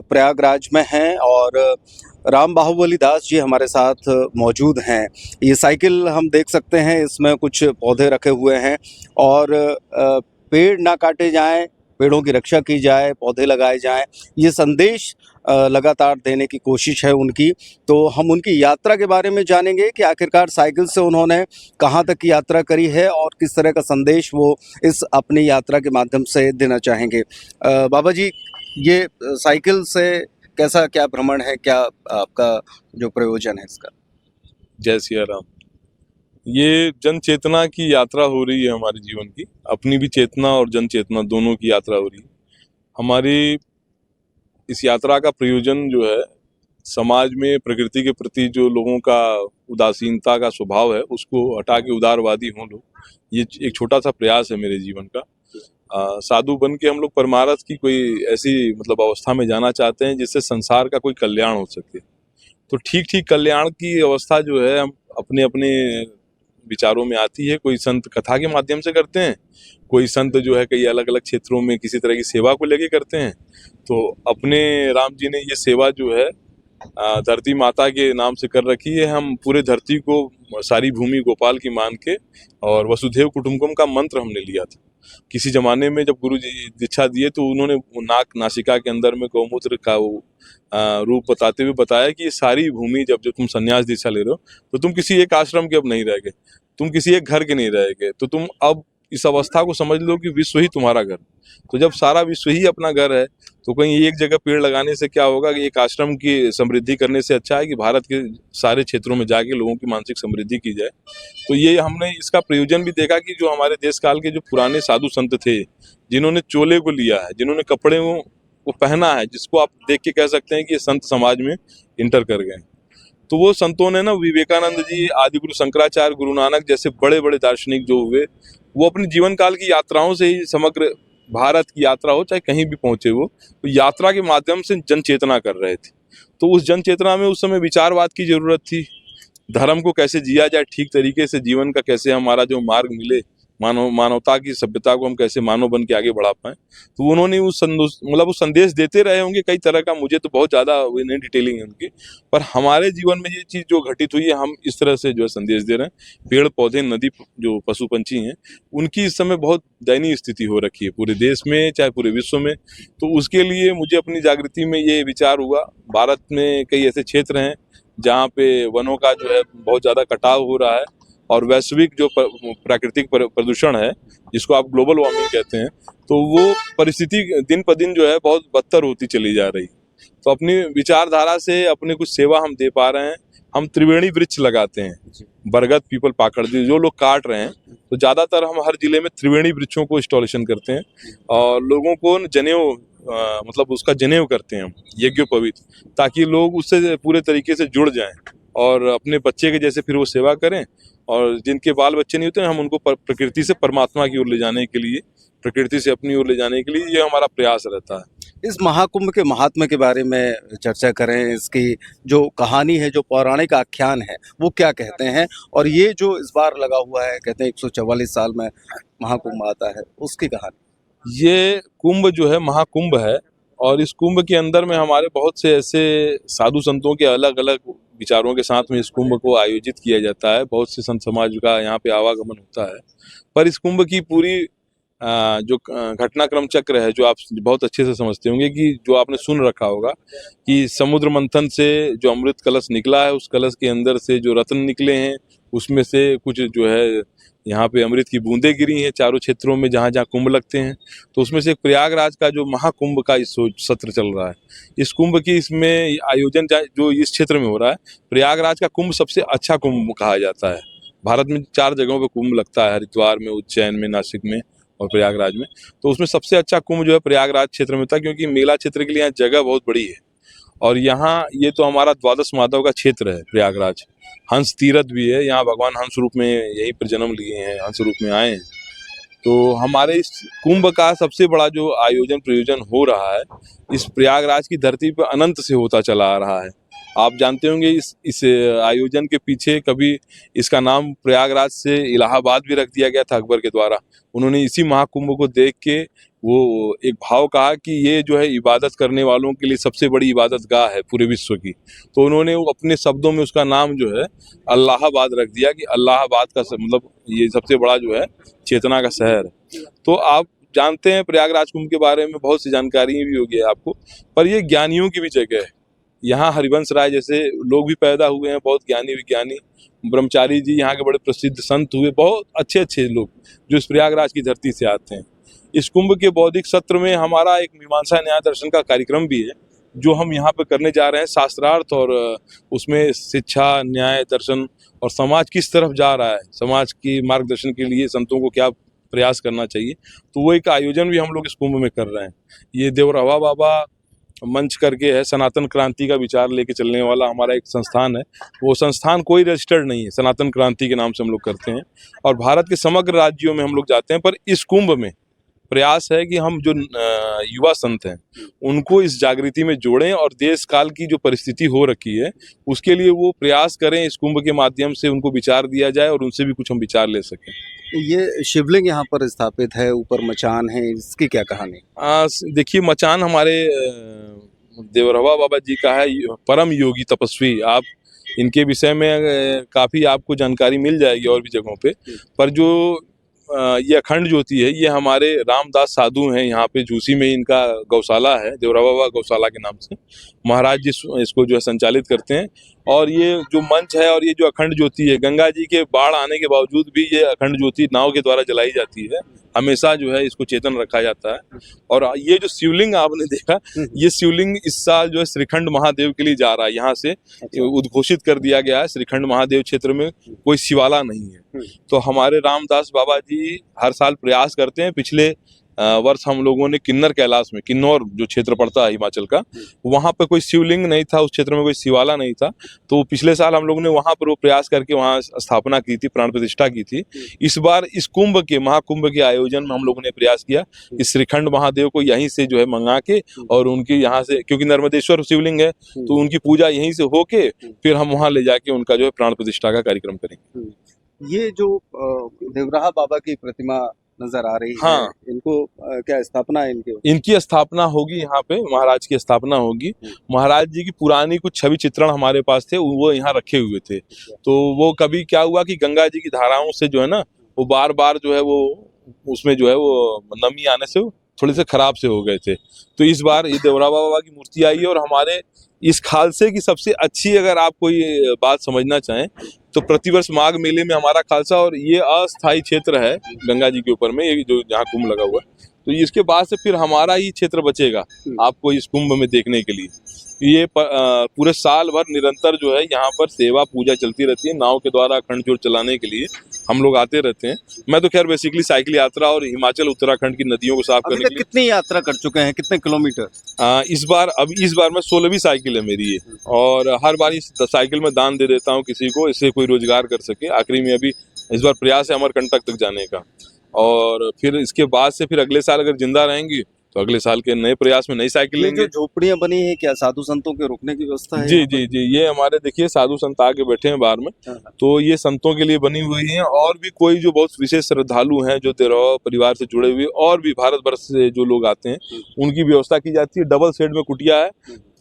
प्रयागराज में हैं और राम बाहुबली दास जी हमारे साथ मौजूद हैं। ये साइकिल हम देख सकते हैं, इसमें कुछ पौधे रखे हुए हैं और पेड़ ना काटे जाएं, पेड़ों की रक्षा की जाए, पौधे लगाए जाएं, ये संदेश लगातार देने की कोशिश है उनकी। तो हम उनकी यात्रा के बारे में जानेंगे कि आखिरकार साइकिल से उन्होंने कहाँ तक की यात्रा करी है और किस तरह का संदेश वो इस अपनी यात्रा के माध्यम से देना चाहेंगे। बाबा जी, ये साइकिल से कैसा क्या भ्रमण है, क्या आपका जो प्रयोजन है इसका? जय सिया राम। ये जन चेतना की यात्रा हो रही है हमारे जीवन की, अपनी भी चेतना और जन चेतना दोनों की यात्रा हो रही है। हमारी इस यात्रा का प्रयोजन जो है, समाज में प्रकृति के प्रति जो लोगों का उदासीनता का स्वभाव है उसको हटा के उदारवादी हों लोग, ये एक छोटा सा प्रयास है मेरे जीवन का। साधु बन के हम लोग परमारथ की कोई ऐसी मतलब अवस्था में जाना चाहते हैं जिससे संसार का कोई कल्याण हो सके। तो ठीक ठीक कल्याण की अवस्था जो है हम अपने अपने विचारों में आती है। कोई संत कथा के माध्यम से करते हैं, कोई संत जो है कई अलग अलग क्षेत्रों में किसी तरह की सेवा को लेके करते हैं। तो अपने राम जी ने ये सेवा जो है धरती माता के नाम से कर रखी है। हम पूरे धरती को सारी भूमि गोपाल की मान के और वसुधैव कुटुंबकम का मंत्र हमने लिया था। किसी जमाने में जब गुरु जी दीक्षा दिए तो उन्होंने नाक नासिका के अंदर में गौमूत्र का वो रूप बताते हुए बताया कि ये सारी भूमि जब तुम संन्यास दीक्षा ले रहे हो तो तुम किसी एक आश्रम के अब नहीं रह गए, तुम किसी एक घर के नहीं रह गए, तो तुम अब इस अवस्था को समझ लो कि विश्व ही तुम्हारा घर। तो जब सारा विश्व ही अपना घर है तो कहीं एक जगह पेड़ लगाने से क्या होगा कि एक आश्रम की समृद्धि करने से अच्छा है कि भारत के सारे क्षेत्रों में जाके लोगों की मानसिक समृद्धि की जाए। तो ये हमने इसका प्रयोजन भी देखा कि जो हमारे देश काल के जो पुराने साधु संत थे, जिन्होंने चोले को लिया है, जिन्होंने कपड़े को पहना है, जिसको आप देख के कह सकते हैं कि ये संत समाज में इंटर कर गए, तो वो संतों ने ना विवेकानंद जी, आदि गुरु शंकराचार्य, गुरु नानक जैसे बड़े बड़े दार्शनिक जो हुए, वो अपने जीवन काल की यात्राओं से ही समग्र भारत की यात्रा हो चाहे कहीं भी पहुंचे वो, तो यात्रा के माध्यम से जन चेतना कर रहे थे। तो उस जन चेतना में उस समय विचारवाद की जरूरत थी, धर्म को कैसे जिया जाए ठीक तरीके से, जीवन का कैसे हमारा जो मार्ग मिले, मानवता की सभ्यता को हम कैसे मानव बन के आगे बढ़ा पाए। तो उन्होंने उस संदेश देते रहे होंगे कई तरह का, मुझे तो बहुत ज्यादा नहीं डिटेलिंग है उनकी, पर हमारे जीवन में ये चीज जो घटित हुई है, हम इस तरह से जो है संदेश दे रहे हैं। पेड़ पौधे, नदी, जो पशु पंछी हैं, उनकी इस समय बहुत दयनीय स्थिति हो रखी है पूरे देश में चाहे पूरे विश्व में। तो उसके लिए मुझे अपनी जागृति में ये विचार हुआ, भारत में कई ऐसे क्षेत्र हैं जहाँ पे वनों का जो है बहुत ज्यादा कटाव हो रहा है और वैश्विक जो प्राकृतिक प्रदूषण है, जिसको आप ग्लोबल वार्मिंग कहते हैं, तो वो परिस्थिति दिन पर दिन जो है बहुत बदतर होती चली जा रही। तो अपनी विचारधारा से अपने कुछ सेवा हम दे पा रहे हैं। हम त्रिवेणी वृक्ष लगाते हैं, बरगद, पीपल, पाकड़, जो लोग काट रहे हैं, तो ज्यादातर हम हर जिले में त्रिवेणी वृक्षों को इंस्टॉलेशन करते हैं और लोगों को जनेऊ मतलब उसका जनेऊ करते हैं हम, यज्ञोपवीत, ताकि लोग उससे पूरे तरीके से जुड़ जाएं और अपने बच्चे के जैसे फिर वो सेवा करें। और जिनके बाल बच्चे नहीं होते, हम उनको प्रकृति से परमात्मा की ओर ले जाने के लिए, प्रकृति से अपनी ओर ले जाने के लिए ये हमारा प्रयास रहता है। इस महाकुंभ के महात्म्य के बारे में चर्चा करें, इसकी जो कहानी है, जो पौराणिक आख्यान है, वो क्या कहते हैं? और ये जो इस बार लगा हुआ है, कहते हैं 144 साल में महाकुंभ आता है, उसकी कहानी। ये कुंभ जो है महाकुंभ है और इस कुंभ के अंदर में हमारे बहुत से ऐसे साधु संतों के अलग अलग विचारों के साथ में इस कुंभ को आयोजित किया जाता है। बहुत से संत समाज का यहाँ पे आवागमन होता है। पर इस कुंभ की पूरी जो घटनाक्रम चक्र है, जो आप बहुत अच्छे से समझते होंगे, कि जो आपने सुन रखा होगा कि समुद्र मंथन से जो अमृत कलश निकला है, उस कलश के अंदर से जो रत्न निकले हैं, उसमें से कुछ जो है यहाँ पे अमृत की बूंदें गिरी हैं चारों क्षेत्रों में जहाँ जहाँ कुंभ लगते हैं। तो उसमें से प्रयागराज का जो महाकुंभ का इस सत्र चल रहा है, इस कुंभ की इसमें आयोजन जो इस क्षेत्र में हो रहा है, प्रयागराज का कुंभ सबसे अच्छा कुंभ कहा जाता है। भारत में 4 जगहों पे कुंभ लगता है, हरिद्वार में, उज्जैन में, नासिक में और प्रयागराज में। तो उसमें सबसे अच्छा कुंभ जो है प्रयागराज क्षेत्र में था, क्योंकि मेला क्षेत्र के लिए यहाँ जगह बहुत बड़ी है और यहाँ ये तो हमारा द्वादश माधव का क्षेत्र है प्रयागराज। हंस तीरथ भी है, यहाँ भगवान हंस रूप में यहीं पर जन्म लिए हैं, हंस रूप में आए हैं। तो हमारे इस कुंभ का सबसे बड़ा जो आयोजन प्रयोजन हो रहा है, इस प्रयागराज की धरती पर अनंत से होता चला आ रहा है। आप जानते होंगे इस आयोजन के पीछे कभी इसका नाम प्रयागराज से इलाहाबाद भी रख दिया गया था अकबर के द्वारा। उन्होंने इसी महाकुंभ को देख के वो एक भाव कहा कि ये जो है इबादत करने वालों के लिए सबसे बड़ी इबादत गाह है पूरे विश्व की। तो उन्होंने वो अपने शब्दों में उसका नाम जो है अल्लाहाबाद रख दिया कि अल्लाहाबाद का मतलब ये सबसे बड़ा जो है चेतना का शहर है। तो आप जानते हैं प्रयागराज कुंभ के बारे में बहुत सी जानकारी भी होगी आपको, पर ये ज्ञानियों की भी जगह है। यहाँ हरिवंश राय जैसे लोग भी पैदा हुए हैं, बहुत ज्ञानी विज्ञानी। ब्रह्मचारी जी यहाँ के बड़े प्रसिद्ध संत हुए, बहुत अच्छे अच्छे लोग जो इस प्रयागराज की धरती से आते हैं। इस कुंभ के बौद्धिक सत्र में हमारा एक मीमांसा न्याय दर्शन का कार्यक्रम भी है जो हम यहाँ पे करने जा रहे हैं। शास्त्रार्थ और उसमें शिक्षा, न्याय, दर्शन और समाज किस तरफ जा रहा है, समाज की मार्गदर्शन के लिए संतों को क्या प्रयास करना चाहिए, तो वो एक आयोजन भी हम लोग इस कुंभ में कर रहे हैं। ये देवरहवा बाबा मंच करके है, सनातन क्रांति का विचार लेके चलने वाला हमारा एक संस्थान है। वो संस्थान कोई रजिस्टर्ड नहीं है, सनातन क्रांति के नाम से हम लोग करते हैं और भारत के समग्र राज्यों में हम लोग जाते हैं। पर इस कुंभ में प्रयास है कि हम जो युवा संत हैं उनको इस जागृति में जोड़ें और देश काल की जो परिस्थिति हो रखी है उसके लिए वो प्रयास करें। इस कुंभ के माध्यम से उनको विचार दिया जाए और उनसे भी कुछ हम विचार ले सकें। ये शिवलिंग यहाँ पर स्थापित है, ऊपर मचान है, इसकी क्या कहानी? देखिए, मचान हमारे देवरहवा बाबा जी का है, परम योगी तपस्वी। आप इनके विषय में काफ़ी आपको जानकारी मिल जाएगी और भी जगहों पे। पर जो ये अखंड ज्योति है, ये हमारे रामदास साधु हैं, यहाँ पे झूसी में इनका गौशाला है, देवरहवा बाबा गौशाला के नाम से महाराज जी इसको जो है संचालित करते हैं। और ये जो मंच है और ये जो अखंड ज्योति है, गंगा जी के बाढ़ आने के बावजूद भी ये अखंड ज्योति नाव के द्वारा जलाई जाती है, हमेशा जो है इसको चेतन रखा जाता है। और ये जो शिवलिंग आपने देखा, ये शिवलिंग इस साल जो है श्रीखंड महादेव के लिए जा रहा है। यहाँ से उद्घोषित कर दिया गया है श्रीखंड महादेव क्षेत्र में कोई शिवाला नहीं है। तो हमारे रामदास बाबा जी हर साल प्रयास करते हैं। पिछले वर्ष हम लोगों ने किन्नर कैलाश में, किन्नौर जो क्षेत्र पड़ता है हिमाचल का, वहाँ पे कोई शिवलिंग नहीं था, उस क्षेत्र में कोई शिवाला नहीं था। तो पिछले साल हम लोगों ने वहाँ पर वो प्रयास करके वहाँ स्थापना की थी, प्राण प्रतिष्ठा की थी। इस बार इस कुंभ के, महाकुंभ के आयोजन में हम लोगों ने प्रयास किया इस श्रीखंड महादेव को यहीं से जो है मंगा के और उनकी यहाँ से, क्योंकि नर्मदेश्वर शिवलिंग है तो उनकी पूजा यहीं से होके फिर हम वहाँ ले जाके उनका जो है प्राण प्रतिष्ठा का कार्यक्रम करेंगे। ये जो देवरहा बाबा की प्रतिमा नजर आ रही है, हाँ, इनको क्या स्थापना है इनकी स्थापना होगी, यहाँ पे महाराज की स्थापना होगी। महाराज जी की पुरानी कुछ छवि चित्रण हमारे पास थे, वो यहाँ रखे हुए थे। तो वो कभी क्या हुआ कि गंगा जी की धाराओं से जो है ना, वो बार बार जो है वो उसमें जो है वो नमी आने से थोड़े से खराब से हो गए थे। तो इस बार ये देवरहा बाबा की मूर्ति आई है और हमारे इस खालसे की सबसे अच्छी, अगर आप कोई बात समझना चाहें तो प्रतिवर्ष माघ मेले में हमारा खालसा, और ये अस्थायी क्षेत्र है गंगा जी के ऊपर में, ये जो जहाँ कुंभ लगा हुआ है, तो इसके बाद से फिर हमारा ही क्षेत्र बचेगा आपको इस कुंभ में देखने के लिए। ये पूरे साल भर निरंतर जो है यहाँ पर सेवा पूजा चलती रहती है। नाव के द्वारा अखंड ज्योत चलाने के लिए हम लोग आते रहते हैं। मैं तो खैर बेसिकली साइकिल यात्रा और हिमाचल उत्तराखंड की नदियों को साफ करने के लिए। कितनी यात्रा कर चुके हैं, कितने किलोमीटर? इस बार मैं 16वीं साइकिल है मेरी ये, और हर बार इस साइकिल में दान दे देता हूँ किसी को, इससे कोई रोजगार कर सके। आखिरी में अभी इस बार प्रयास है अमरकंटक तक जाने का, और फिर इसके बाद से फिर अगले साल अगर जिंदा रहेंगी तो अगले साल के नए प्रयास में नई साइकिल लेंगे। जो झोपड़ियां बनी है, क्या साधु संतों के रुकने की व्यवस्था है? जी जी जी, ये हमारे देखिए साधु संत आके बैठे हैं बाहर में, तो ये संतों के लिए बनी हुई हैं। और भी कोई जो बहुत विशेष श्रद्धालु हैं जो देवरहा परिवार से जुड़े हुए और भी भारत वर्ष से जो लोग आते हैं, उनकी व्यवस्था की जाती है। डबल शेड में कुटिया है।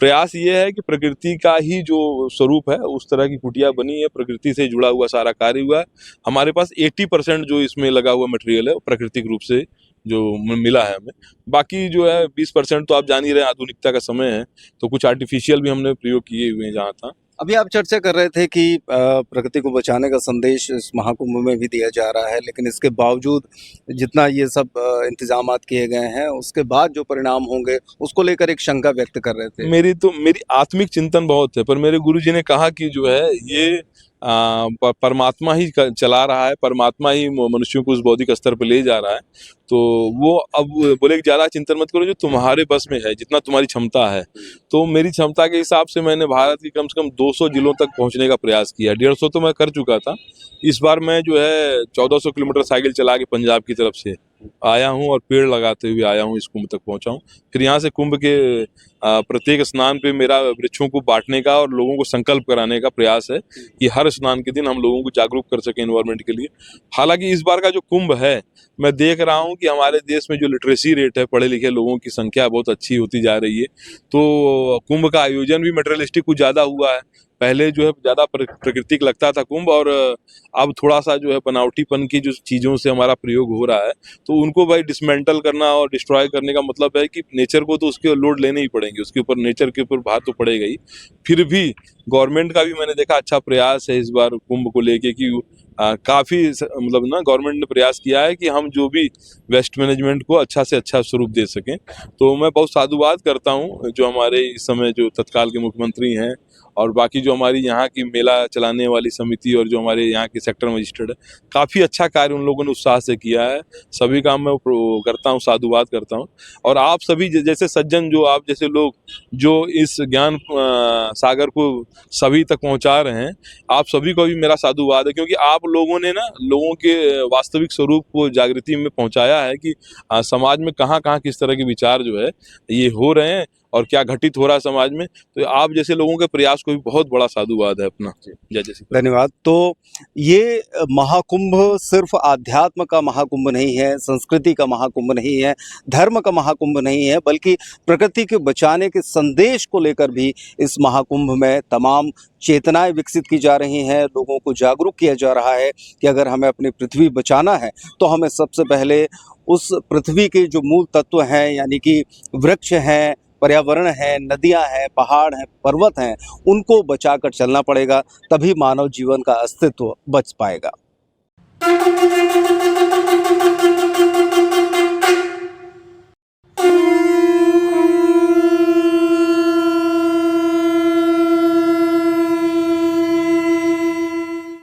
प्रयास ये है कि प्रकृति का ही जो स्वरूप है उस तरह की कुटिया बनी है, प्रकृति से जुड़ा हुआ सारा कार्य हुआ है। हमारे पास 80% जो इसमें लगा हुआ मटेरियल है वो प्राकृतिक रूप से जो मिला है हमें। बाकी जो है 20% तो आप जान ही रहे हैं, आधुनिकता का समय है तो कुछ आर्टिफिशियल भी हमने प्रयोग किए हुए हैं जहाँ था। अभी आप चर्चा कर रहे थे कि प्रकृति को बचाने का संदेश इस महाकुंभ में भी दिया जा रहा है, लेकिन इसके बावजूद जितना ये सब इंतजामात किए गए हैं, उसके बाद जो परिणाम होंगे उसको लेकर एक शंका व्यक्त कर रहे थे। मेरी आत्मिक चिंतन बहुत है, पर मेरे गुरुजी ने कहा कि जो है ये परमात्मा ही चला रहा है, परमात्मा ही मनुष्यों को उस बौद्धिक स्तर पर ले जा रहा है। तो वो अब बोले कि ज्यादा चिंतन मत करो, जो तुम्हारे बस में है, जितना तुम्हारी क्षमता है। तो मेरी क्षमता के हिसाब से मैंने भारत की कम से कम 200 जिलों तक पहुंचने का प्रयास किया। 150 तो मैं कर चुका था। इस बार मैं जो है 1400 किलोमीटर साइकिल चला के पंजाब की तरफ से आया हूं और पेड़ लगाते हुए आया हूं, इस कुंभ तक पहुंचा हूं। फिर यहाँ से कुंभ के प्रत्येक स्नान पे मेरा वृक्षों को बांटने का और लोगों को संकल्प कराने का प्रयास है कि हर स्नान के दिन हम लोगों को जागरूक कर सकें एनवायरनमेंट के लिए। हालांकि इस बार का जो कुंभ है, मैं देख रहा हूं कि हमारे देश में जो लिटरेसी रेट है, पढ़े लिखे लोगों की संख्या बहुत अच्छी होती जा रही है। तो कुंभ का आयोजन भी मटेरियलिस्टिक कुछ ज़्यादा हुआ है। पहले जो है ज़्यादा प्राकृतिक लगता था कुंभ, और अब थोड़ा सा जो है बनावटीपन की जो चीज़ों से हमारा प्रयोग हो रहा है, तो उनको भाई डिसमेंटल करना और डिस्ट्रॉय करने का मतलब है कि नेचर को तो उसके लोड लेने ही पड़ेंगे, उसके ऊपर नेचर के ऊपर भार तो पड़ेगा ही। फिर भी गवर्नमेंट का भी मैंने देखा अच्छा प्रयास है इस बार कुंभ को लेके कि काफ़ी मतलब ना गवर्नमेंट ने प्रयास किया है कि हम जो भी वेस्ट मैनेजमेंट को अच्छा से अच्छा स्वरूप दे सकें। तो मैं बहुत साधुवाद करता हूं जो हमारे इस समय जो तत्काल के मुख्यमंत्री हैं और बाकी जो हमारी यहाँ की मेला चलाने वाली समिति और जो हमारे यहाँ के सेक्टर मजिस्ट्रेट है, काफ़ी अच्छा कार्य उन लोगों ने उत्साह से किया है। सभी काम मैं करता हूँ, साधुवाद करता हूँ। और आप सभी जैसे सज्जन, जो आप जैसे लोग जो इस ज्ञान सागर को सभी तक पहुँचा रहे हैं, आप सभी को भी मेरा साधुवाद है, क्योंकि आप लोगों ने ना लोगों के वास्तविक स्वरूप को जागृति में पहुँचाया है कि समाज में कहाँ कहाँ किस तरह के विचार जो है ये हो रहे हैं और क्या घटित हो रहा है समाज में। तो आप जैसे लोगों के प्रयास को भी बहुत बड़ा साधुवाद है अपना। जय जय श्री। धन्यवाद। तो ये महाकुंभ सिर्फ आध्यात्म का महाकुंभ नहीं है, संस्कृति का महाकुंभ नहीं है, धर्म का महाकुंभ नहीं है, बल्कि प्रकृति के बचाने के संदेश को लेकर भी इस महाकुंभ में तमाम चेतनाएं विकसित की जा रही हैं। लोगों को जागरूक किया जा रहा है कि अगर हमें अपनी पृथ्वी बचाना है तो हमें सबसे पहले उस पृथ्वी के जो मूल तत्व हैं, यानी कि वृक्ष हैं, पर्यावरण है, नदियां हैं, पहाड़ हैं, पर्वत हैं, उनको बचाकर चलना पड़ेगा, तभी मानव जीवन का अस्तित्व बच पाएगा।